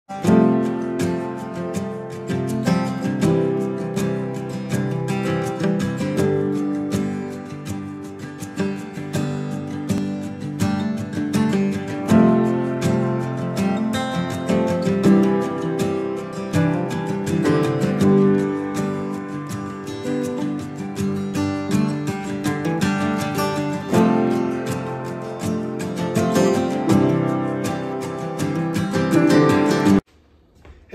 Hey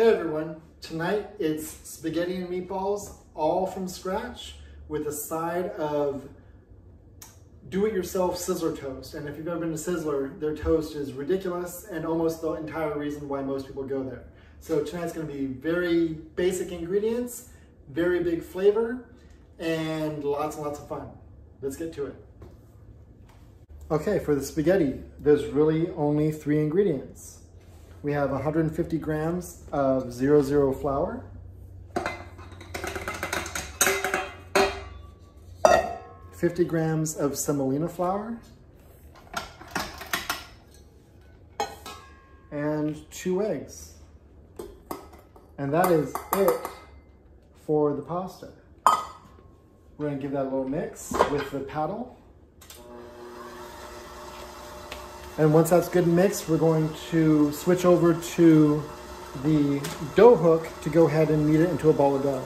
everyone, tonight it's spaghetti and meatballs, all from scratch, with a side of do-it-yourself Sizzler toast. And if you've ever been to Sizzler, their toast is ridiculous and almost the entire reason why most people go there. So tonight's gonna be very basic ingredients, very big flavor, and lots of fun. Let's get to it. Okay, for the spaghetti, there's really only 3 ingredients. We have 150 grams of 00 flour, 50 grams of semolina flour, and 2 eggs. And that is it for the pasta. We're gonna give that a little mix with the paddle. And once that's good mixed, we're going to switch over to the dough hook to go ahead and knead it into a ball of dough.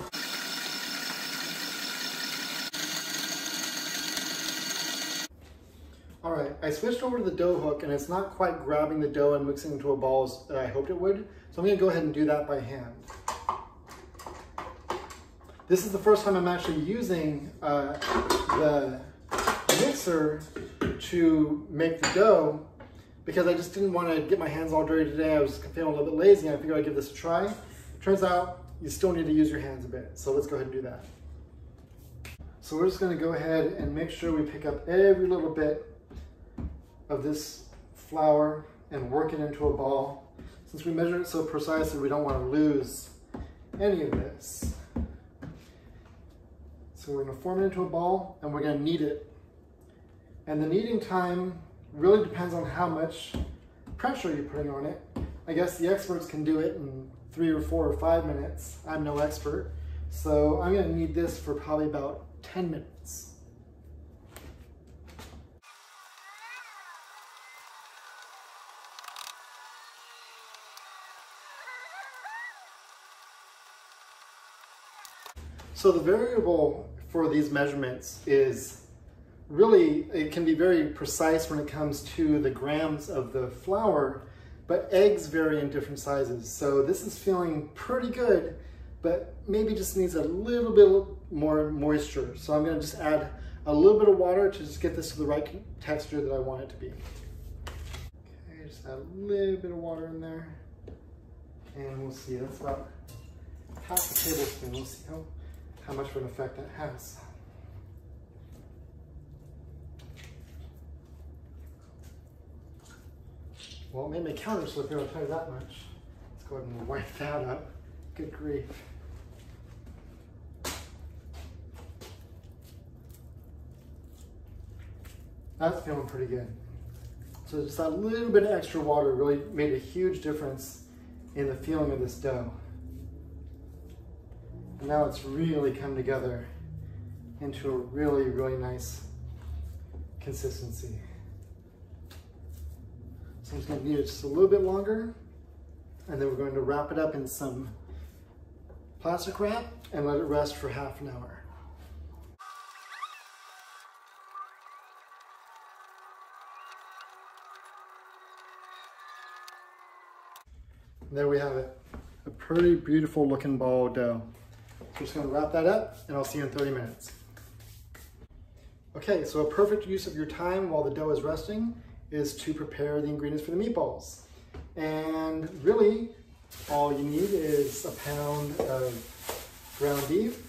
All right, I switched over to the dough hook and it's not quite grabbing the dough and mixing into a ball as I hoped it would. So I'm gonna go ahead and do that by hand. This is the first time I'm actually using the mixer to make the dough, because I just didn't want to get my hands all dirty today. I was feeling a little bit lazy and I figured I'd give this a try. Turns out you still need to use your hands a bit. So let's go ahead and do that. So we're just going to go ahead and make sure we pick up every little bit of this flour and work it into a ball. Since we measured it so precisely, we don't want to lose any of this. So we're going to form it into a ball and we're going to knead it. And the kneading time really depends on how much pressure you're putting on it. I guess the experts can do it in 3 or 4 or 5 minutes. I'm no expert. So I'm gonna knead this for probably about 10 minutes. So the variable for these measurements is really, it can be very precise when it comes to the grams of the flour, but eggs vary in different sizes. So this is feeling pretty good, but maybe just needs a little bit more moisture. So I'm gonna just add a little bit of water to just get this to the right texture that I want it to be. Okay, just add a little bit of water in there. And we'll see, that's about half a tablespoon. We'll see how much of an effect that has. Well, it made my counter slippery, I'll tell you that much. Let's go ahead and wipe that up. Good grief. That's feeling pretty good. So just that little bit of extra water really made a huge difference in the feeling of this dough. And now it's really come together into a really nice consistency. So I'm just going to knead it just a little bit longer, and then we're going to wrap it up in some plastic wrap and let it rest for half an hour. And there we have it, a pretty beautiful looking ball of dough. So just going to wrap that up, and I'll see you in 30 minutes. Okay, so a perfect use of your time while the dough is resting is to prepare the ingredients for the meatballs. And really, all you need is a pound of ground beef,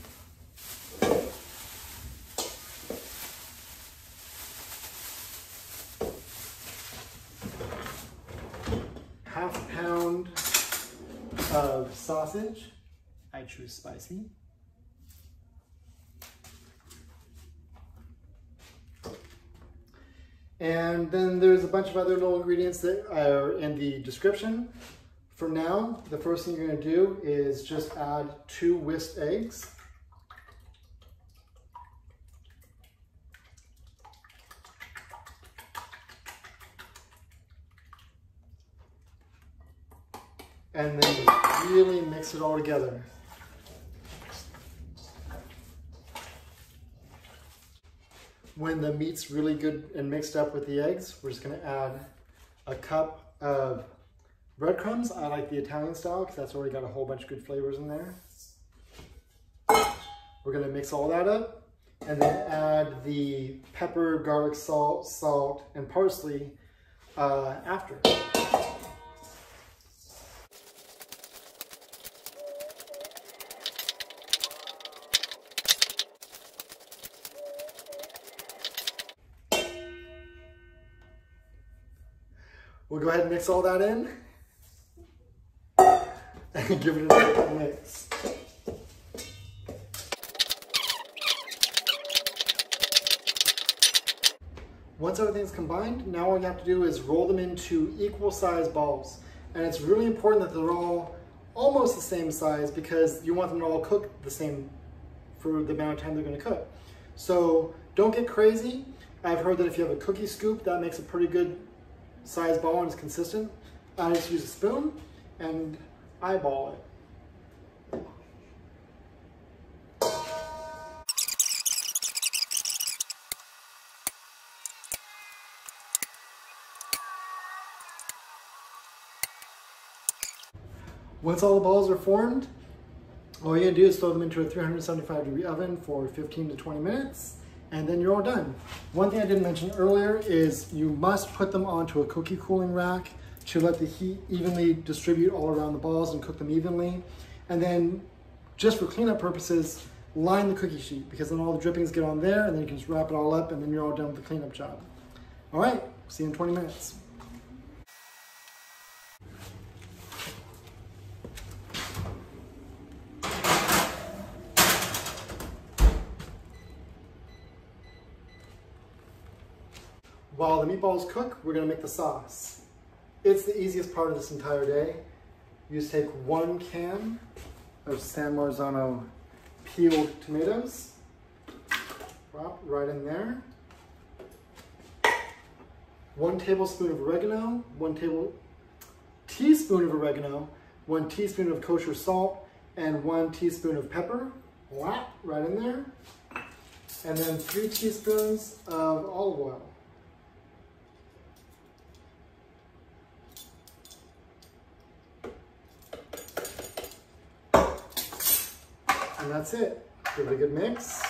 half a pound of sausage. I choose spicy. And then there's a bunch of other little ingredients that are in the description For now, the first thing you're going to do is just add 2 whisked eggs. And then just really mix it all together. When the meat's really good and mixed up with the eggs, we're just going to add a cup of breadcrumbs. I like the Italian style because that's already got a whole bunch of good flavors in there. We're going to mix all that up and then add the pepper, garlic, salt, and parsley after. We'll go ahead and mix all that in and give it a good mix. Once everything's combined, now all you have to do is roll them into equal size balls. And it's really important that they're all almost the same size because you want them to all cook the same for the amount of time they're going to cook. So don't get crazy. I've heard that if you have a cookie scoop, that makes a pretty good size ball and it's consistent. I just use a spoon and eyeball it. Once all the balls are formed, all you're gonna do is throw them into a 375-degree oven for 15 to 20 minutes, and then you're all done. One thing I didn't mention earlier is you must put them onto a cookie cooling rack to let the heat evenly distribute all around the balls and cook them evenly. And then, just for cleanup purposes, line the cookie sheet because then all the drippings get on there and then you can just wrap it all up and then you're all done with the cleanup job. All right, see you in 20 minutes. While the meatballs cook, we're gonna make the sauce. It's the easiest part of this entire day. You just take 1 can of San Marzano peeled tomatoes, drop right in there. 1 tablespoon of oregano, 1 teaspoon of oregano, 1 teaspoon of kosher salt, and 1 teaspoon of pepper, right in there. And then 3 teaspoons of olive oil. And that's it. Give it a good mix.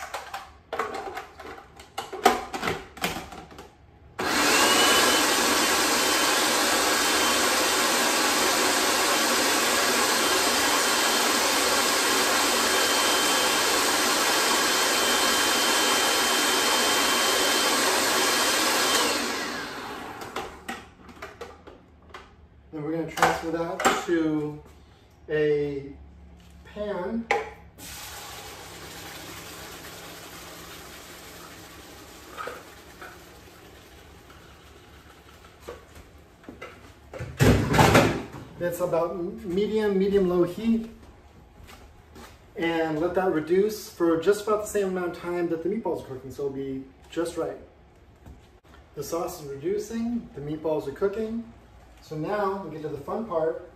Then we're going to transfer that to a pan. It's about medium-low heat, and let that reduce for just about the same amount of time that the meatballs are cooking, so it'll be just right. The sauce is reducing, the meatballs are cooking, so now we get to the fun part.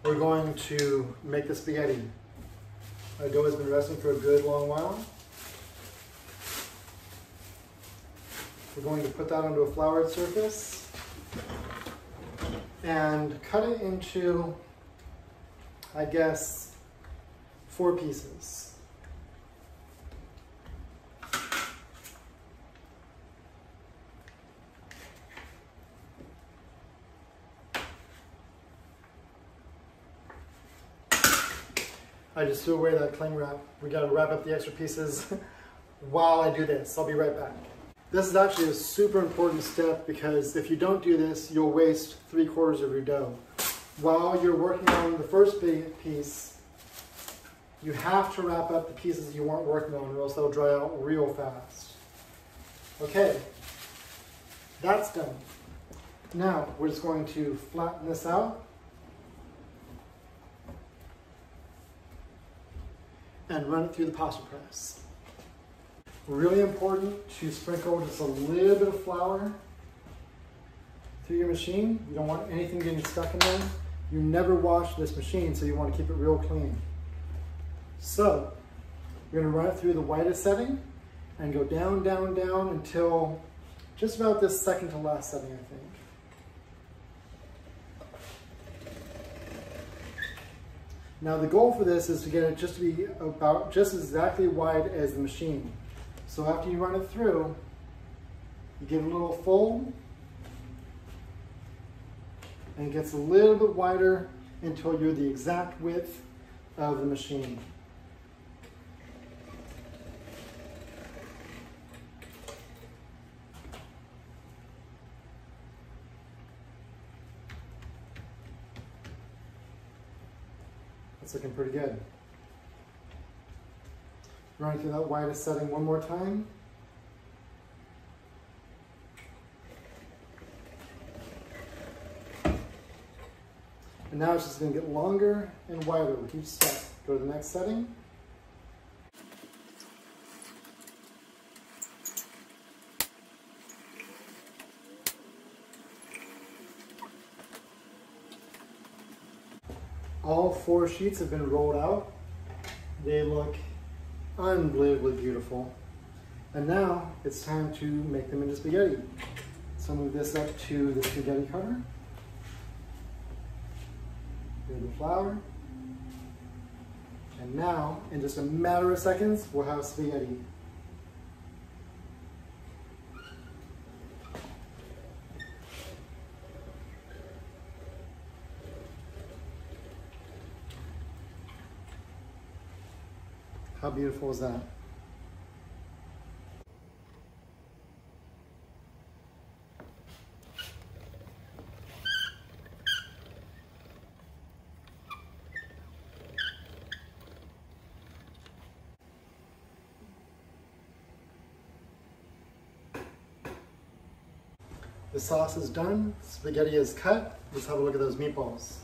We're going to make the spaghetti. Our dough has been resting for a good long while. We're going to put that onto a floured surface and cut it into, I guess, 4 pieces. I just threw away that cling wrap. We gotta wrap up the extra pieces while I do this. I'll be right back. This is actually a super important step because if you don't do this, you'll waste 3/4 of your dough. While you're working on the first big piece, you have to wrap up the pieces you weren't working on or else they'll dry out real fast. Okay, that's done. Now we're just going to flatten this out and run it through the pasta press. Really important to sprinkle just a little bit of flour through your machine. You don't want anything getting stuck in there. You never wash this machine, so you want to keep it real clean. So you're going to run it through the whitest setting and go down, down, down until just about this second to last setting, I think. Now the goal for this is to get it just to be about just exactly wide as the machine. So after you run it through, you give it a little fold, and it gets a little bit wider until you're the exact width of the machine. It's looking pretty good. Running through that widest setting one more time. And now it's just going to get longer and wider with each step. Go to the next setting. All 4 sheets have been rolled out. They look unbelievably beautiful. And now it's time to make them into spaghetti. So move this up to the spaghetti cutter. Here's the flour. And now, in just a matter of seconds, we'll have spaghetti. How beautiful is that? The sauce is done, spaghetti is cut. Let's have a look at those meatballs.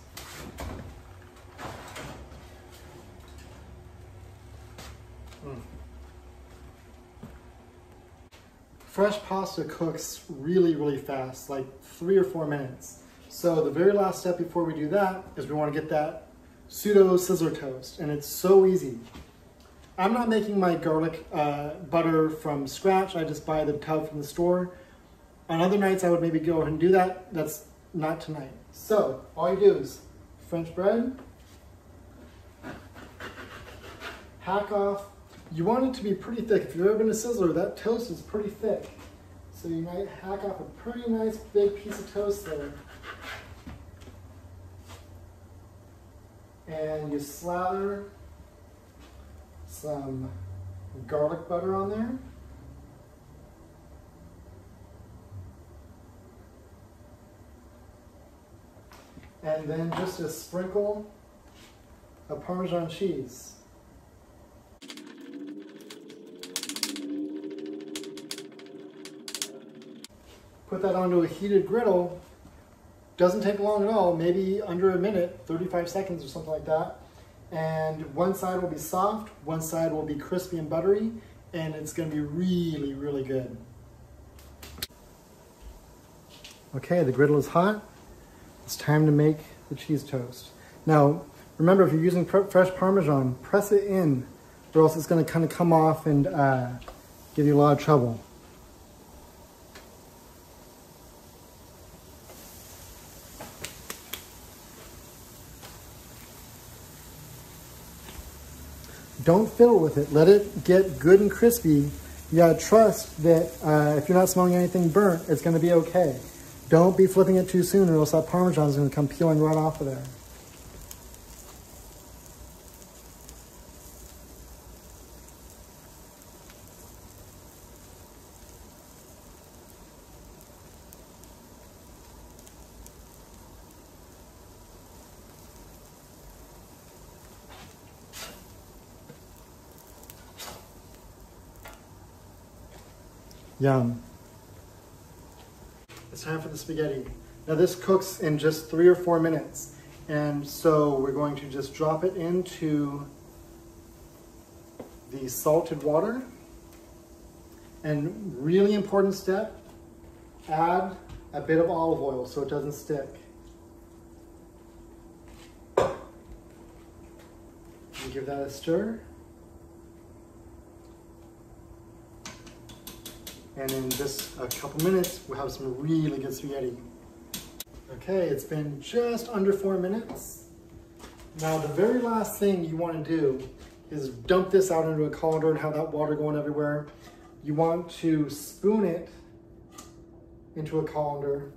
Fresh pasta cooks really, really fast, like 3 or 4 minutes. So the very last step before we do that is we want to get that pseudo sizzler toast, and it's so easy. I'm not making my garlic butter from scratch. I just buy the tub from the store. On other nights, I would maybe go ahead and do that. That's not tonight. So all you do is French bread, hack off. You want it to be pretty thick. If you've ever been a sizzler, that toast is pretty thick. So you might hack off a pretty nice big piece of toast there. And you slather some garlic butter on there. And then just a sprinkle of Parmesan cheese. Put that onto a heated griddle. Doesn't take long at all, maybe under a minute, 35 seconds or something like that. And one side will be soft, one side will be crispy and buttery, and it's gonna be really, really good. Okay, the griddle is hot. It's time to make the cheese toast. Now, remember, if you're using fresh Parmesan, press it in, or else it's gonna kind of come off and give you a lot of trouble. Don't fiddle with it. Let it get good and crispy. You gotta trust that if you're not smelling anything burnt, it's gonna be okay. Don't be flipping it too soon or else that Parmesan is gonna come peeling right off of there. Yum. It's time for the spaghetti. Now this cooks in just 3 or 4 minutes. And so we're going to just drop it into the salted water. And really important step, add a bit of olive oil so it doesn't stick. And give that a stir. And in just a couple minutes, we'll have some really good spaghetti. Okay, it's been just under 4 minutes. Now the very last thing you want to do is dump this out into a colander and have that water going everywhere. You want to spoon it into a colander.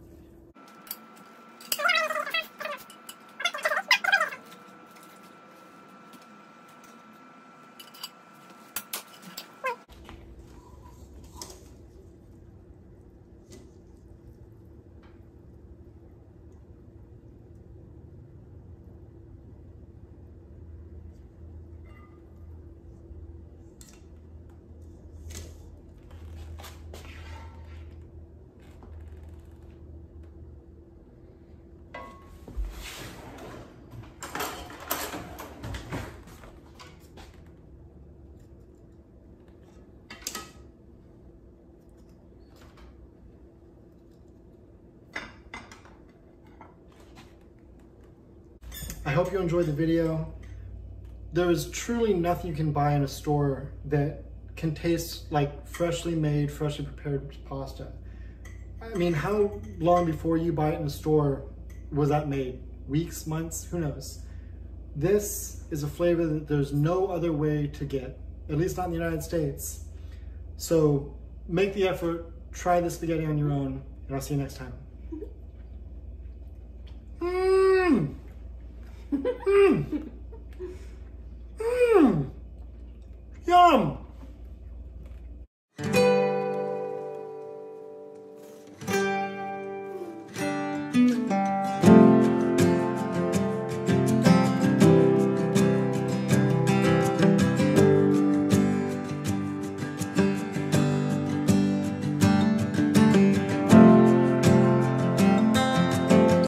I hope you enjoyed the video. There is truly nothing you can buy in a store that can taste like freshly made, freshly prepared pasta. I mean, how long before you buy it in a store was that made? Weeks, months, who knows? This is a flavor that there's no other way to get, at least not in the United States. So make the effort, try the spaghetti on your own, and I'll see you next time. Yum!